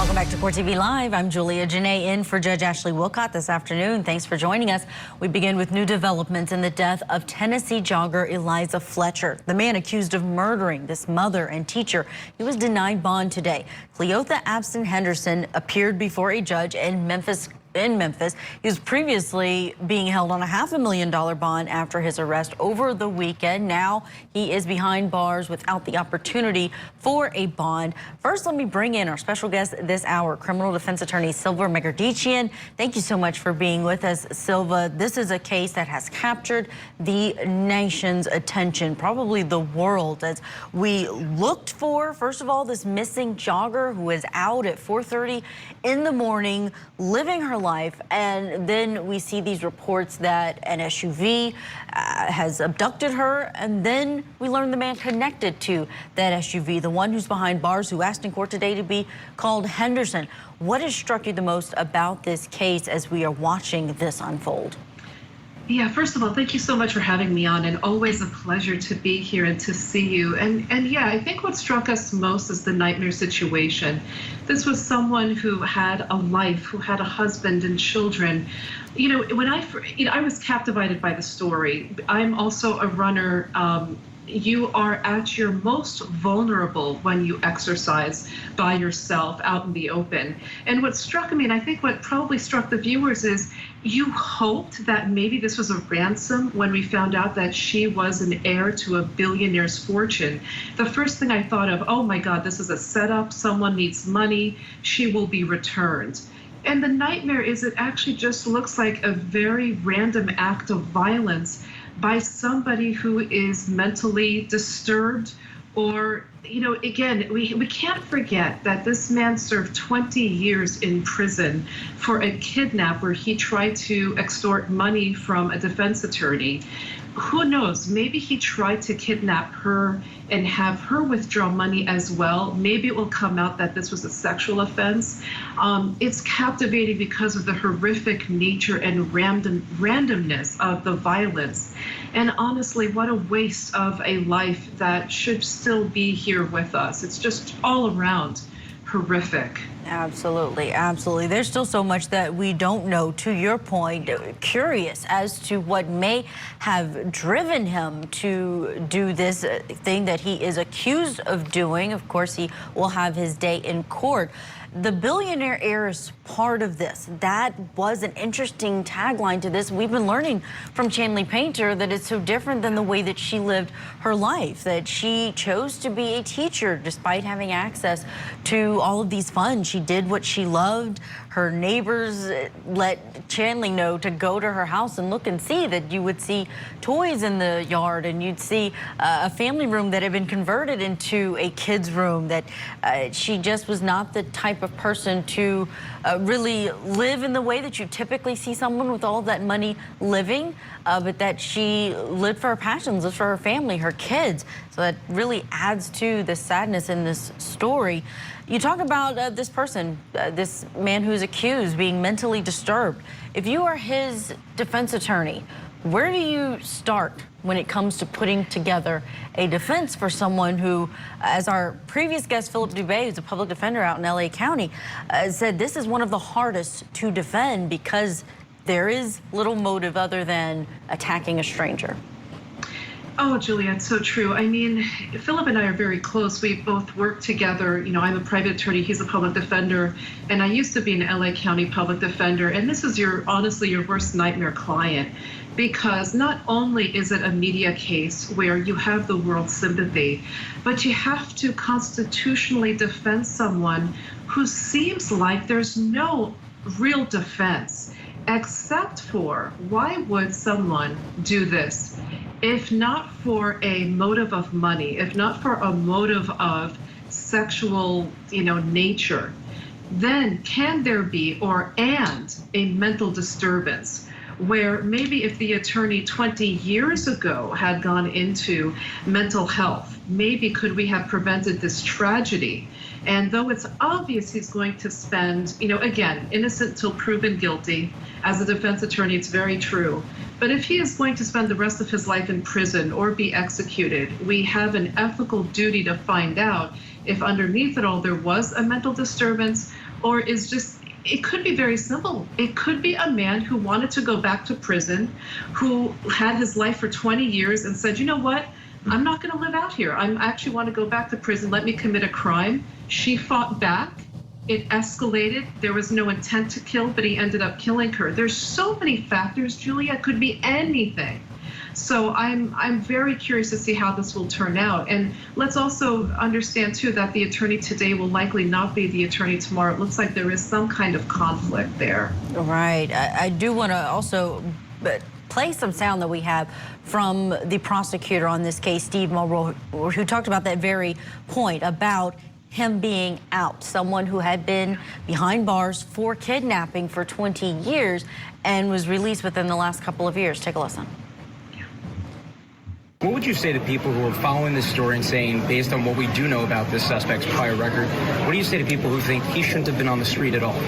Welcome back to Court TV Live. I'm Julia Janae in for Judge Ashley Wilcott this afternoon. Thanks for joining us. We begin with new developments in the death of Tennessee jogger Eliza Fletcher, the man accused of murdering this mother and teacher. He was denied bond today. Cleotha Abston Henderson appeared before a judge in Memphis. He was previously being held on a $500,000 bond after his arrest over the weekend. Now he is behind bars without the opportunity for a bond. First, let me bring in our special guest this hour, criminal defense attorney Silva Megerditchian. Thank you so much for being with us, Silva. This is a case that has captured the nation's attention, probably the world, as we looked for, first of all, this missing jogger who was out at 4:30 in the morning, living her life, and then we see these reports that an SUV has abducted her, and then we learn the man connected to that SUV, the one who's behind bars, who asked in court today to be called Henderson. What has struck you the most about this case as we are watching this unfold? Yeah, first of all, thank you so much for having me on, and always a pleasure to be here and to see you. And yeah, I think what struck us most is the nightmare situation. This was someone who had a life, who had a husband and children. You know, when I was captivated by the story. I'm also a runner. You are at your most vulnerable when you exercise by yourself out in the open. And what struck me, and I think what probably struck the viewers, is you hoped that maybe this was a ransom when we found out that she was an heir to a billionaire's fortune. The first thing I thought of, oh my God, this is a setup. Someone needs money. She will be returned. And the nightmare is it actually just looks like a very random act of violence by somebody who is mentally disturbed, or, you know, again, we can't forget that this man served 20 years in prison for a kidnap where he tried to extort money from a defense attorney. Who knows, maybe he tried to kidnap her and have her withdraw money as well. Maybe it will come out that this was a sexual offense. It's captivating because of the horrific nature and randomness of the violence. And honestly, what a waste of a life that should still be here with us. It's just all around horrific. Absolutely, absolutely. There's still so much that we don't know. To your point, curious as to what may have driven him to do this thing that he is accused of doing. Of course, he will have his day in court. The billionaire heiress part of this, that was an interesting tagline to this. We've been learning from Chanley Painter that it's so different than the way that she lived her life, that she chose to be a teacher despite having access to all of these funds. She did what she loved. Her neighbors let Chanley know to go to her house and look and see that you would see toys in the yard, and you'd see a family room that had been converted into a kid's room, that she just was not the type of person to really live in the way that you typically see someone with all of that money living, but that she lived for her passions, lived for her family, her kids. So that really adds to the sadness in this story. You talk about this person, this man who's accused, being mentally disturbed. If you are his defense attorney, where do you start when it comes to putting together a defense for someone who, as our previous guest, Philip Dubé, who's a public defender out in LA County, said this is one of the hardest to defend because there is little motive other than attacking a stranger? Oh, Julia, it's so true. I mean, Philip and I are very close. We both work together. You know, I'm a private attorney, he's a public defender, and I used to be an LA County public defender. And this is honestly your worst nightmare client, because not only is it a media case where you have the world's sympathy, but you have to constitutionally defend someone who seems like there's no real defense, except for, why would someone do this? If not for a motive of money, if not for a motive of sexual, nature, then can there be a mental disturbance where maybe if the attorney 20 years ago had gone into mental health, maybe could we have prevented this tragedy? And though it's obvious he's going to spend, again, innocent till proven guilty, as a defense attorney, it's very true. But if he is going to spend the rest of his life in prison or be executed, we have an ethical duty to find out if underneath it all there was a mental disturbance, or is just, it could be very simple. It could be a man who wanted to go back to prison, who had his life for 20 years and said, you know what? I'm not going to live out here. I actually want to go back to prison. Let me commit a crime. She fought back. It escalated. There was no intent to kill, but he ended up killing her. There's so many factors, Julia. It could be anything. So I'm very curious to see how this will turn out. And let's also understand, too, that the attorney today will likely not be the attorney tomorrow. It looks like there is some kind of conflict there. Right. I do want to also play some sound that we have from the prosecutor on this case, Steve Mulroy, who talked about that very point about him being out, someone who had been behind bars for kidnapping for 20 years and was released within the last couple of years. Take a listen. What would you say to people who are following this story and saying, based on what we do know about this suspect's prior record, what do you say to people who think he shouldn't have been on the street at all?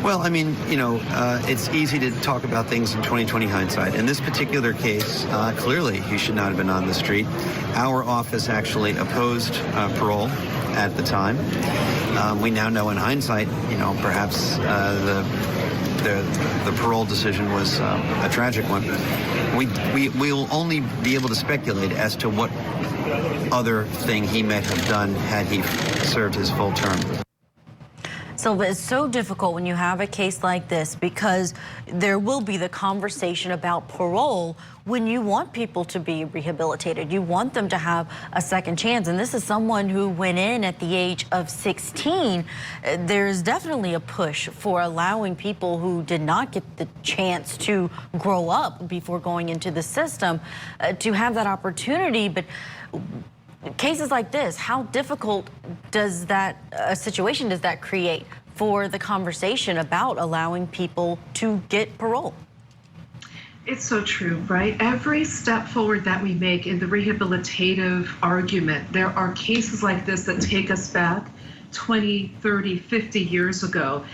Well, I mean, you know, it's easy to talk about things in 20/20 hindsight. In this particular case, clearly he should not have been on the street. Our office actually opposed parole at the time. We now know in hindsight, you know, perhaps the parole decision was a tragic one. We'll only be able to speculate as to what other thing he might have done had he served his full term. Silva, it's so difficult when you have a case like this because there will be the conversation about parole when you want people to be rehabilitated. You want them to have a second chance. And this is someone who went in at the age of 16. There's definitely a push for allowing people who did not get the chance to grow up before going into the system to have that opportunity. But cases like this, how difficult does that situation does that create for the conversation about allowing people to get parole? It's so true, right? Every step forward that we make in the rehabilitative argument, there are cases like this that take us back 20, 30, 50 years ago.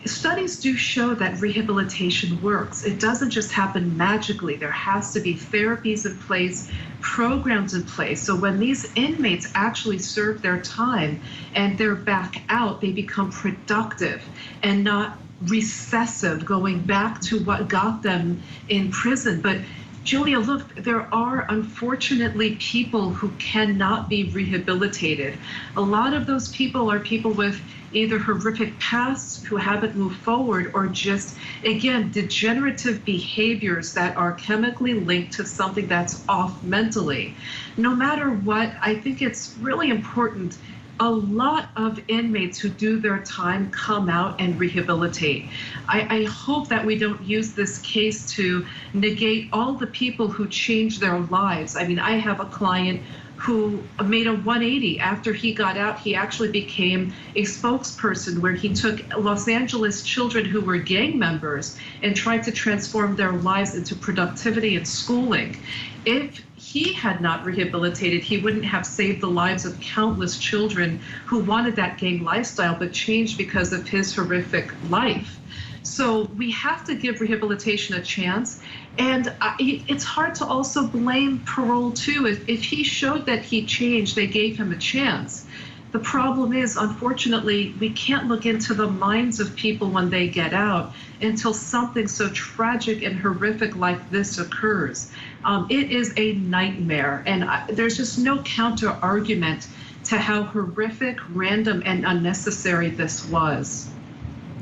Studies do show that rehabilitation works. It doesn't just happen magically. There has to be therapies in place, programs in place. So when these inmates actually serve their time and they're back out, they become productive and not recessive, going back to what got them in prison. But Julia, look, there are unfortunately people who cannot be rehabilitated. A lot of those people are people with either horrific pasts who haven't moved forward or just, again, degenerative behaviors that are chemically linked to something that's off mentally. No matter what, I think it's really important. A lot of inmates who do their time come out and rehabilitate. I hope that we don't use this case to negate all the people who changed their lives. I mean, I have a client who made a 180 after he got out. He actually became a spokesperson where he took Los Angeles children who were gang members and tried to transform their lives into productivity and schooling. If he had not rehabilitated, he wouldn't have saved the lives of countless children who wanted that gang lifestyle but changed because of his horrific life. So we have to give rehabilitation a chance. And it's hard to also blame parole too. If he showed that he changed, they gave him a chance. The problem is, unfortunately, we can't look into the minds of people when they get out until something so tragic and horrific like this occurs. It is a nightmare, and there's just no counter argument to how horrific, random, and unnecessary this was.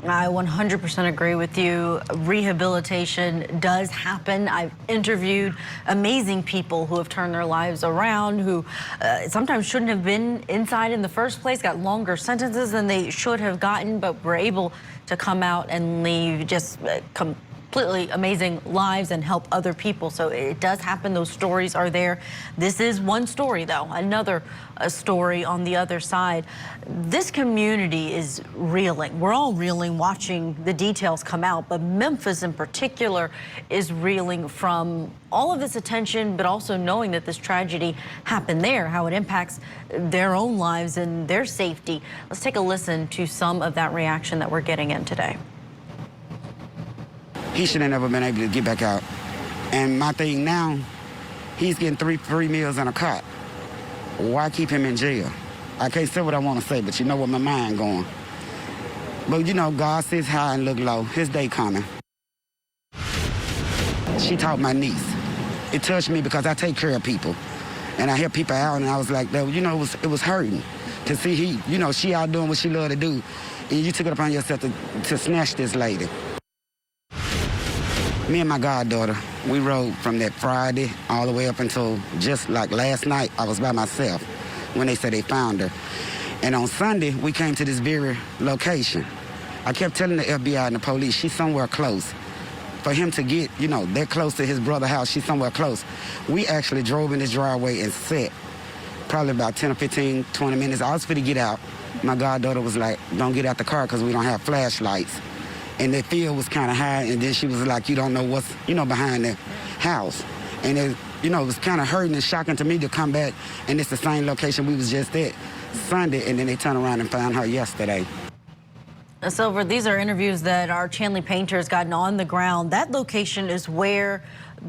I 100% agree with you. Rehabilitation does happen. I've interviewed amazing people who have turned their lives around, who sometimes shouldn't have been inside in the first place, got longer sentences than they should have gotten, but were able to come out and leave just completely amazing lives and help other people. So it does happen. Those stories are there. This is one story, though, another story on the other side. This community is reeling. We're all reeling watching the details come out, but Memphis in particular is reeling from all of this attention, but also knowing that this tragedy happened there, how it impacts their own lives and their safety. Let's take a listen to some of that reaction that we're getting in today. He should have never been able to get back out. And my thing now, he's getting three meals and a cot. Why keep him in jail? I can't say what I want to say, but you know what my mind going. But you know, God sits high and look low. His day coming. She taught my niece. It touched me because I take care of people. And I help people out, and I was like, you know, it was hurting to see she out doing what she loved to do, and you took it upon yourself to snatch this lady. Me and my goddaughter, we rode from that Friday all the way up until just like last night. I was by myself when they said they found her. And on Sunday, we came to this very location. I kept telling the FBI and the police, she's somewhere close. For him to get, that close to his brother's house, she's somewhere close. We actually drove in this driveway and sat probably about 10 or 15, 20 minutes. I was fit to get out. My goddaughter was like, don't get out the car because we don't have flashlights. And the field was kind of high, and then she was like, you don't know what's, behind the house. And it was kind of hurting and shocking to me to come back, and it's the same location we was just at Sunday, and then they turned around and found her yesterday. Silva, these are interviews that our Chanley Painter has gotten on the ground. That location is where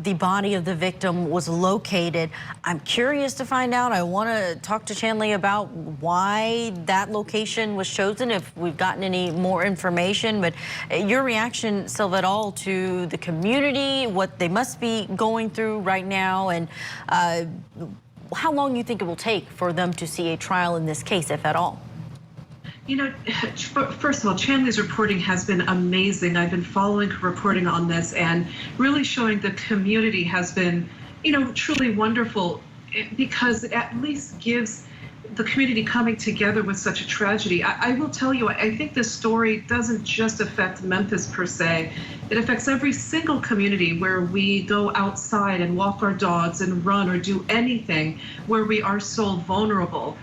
the body of the victim was located. I'm curious to find out. I want to talk to Chanley about why that location was chosen, if we've gotten any more information. But your reaction, Silva, at all to the community, what they must be going through right now, and how long you think it will take for them to see a trial in this case, if at all? First of all, Chanley's reporting has been amazing. I've been following her reporting on this, and really showing the community has been, truly wonderful, because it at least gives the community coming together with such a tragedy. I will tell you, I think this story doesn't just affect Memphis per se. It affects every single community where we go outside and walk our dogs and run or do anything where we are so vulnerable.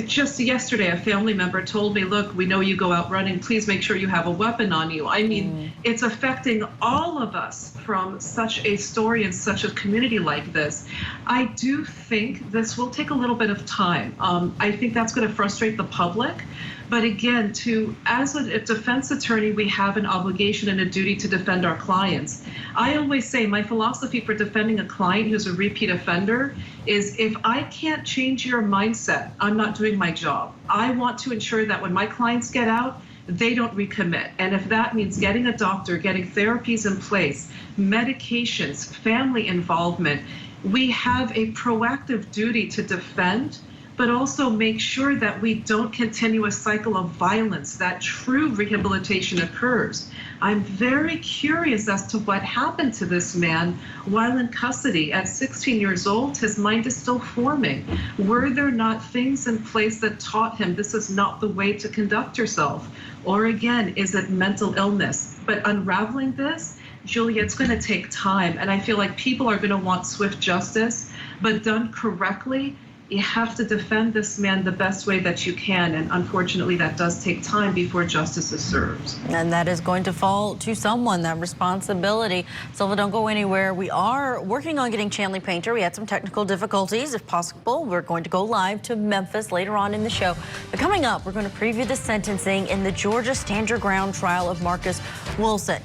Just yesterday, a family member told me, look, we know you go out running, please make sure you have a weapon on you. I mean, it's affecting all of us from such a story in such a community like this. I do think this will take a little bit of time. I think that's going to frustrate the public. But again, as a defense attorney, we have an obligation and a duty to defend our clients. I always say my philosophy for defending a client who's a repeat offender is, if I can't change your mindset, I'm not doing my job. I want to ensure that when my clients get out, they don't recommit. And if that means getting a doctor, getting therapies in place, medications, family involvement, we have a proactive duty to defend, but also make sure that we don't continue a cycle of violence, that true rehabilitation occurs. I'm very curious as to what happened to this man while in custody. At 16 years old, his mind is still forming. Were there not things in place that taught him this is not the way to conduct yourself? Or again, is it mental illness? But unraveling this, Julia, it's going to take time. And I feel like people are going to want swift justice, but done correctly, you have to defend this man the best way that you can. And unfortunately, that does take time before justice is served. And that is going to fall to someone, that responsibility. Silva, don't go anywhere. We are working on getting Chanley Painter. We had some technical difficulties. If possible, we're going to go live to Memphis later on in the show. But coming up, we're going to preview the sentencing in the Georgia Stand Your Ground trial of Marcus Wilson.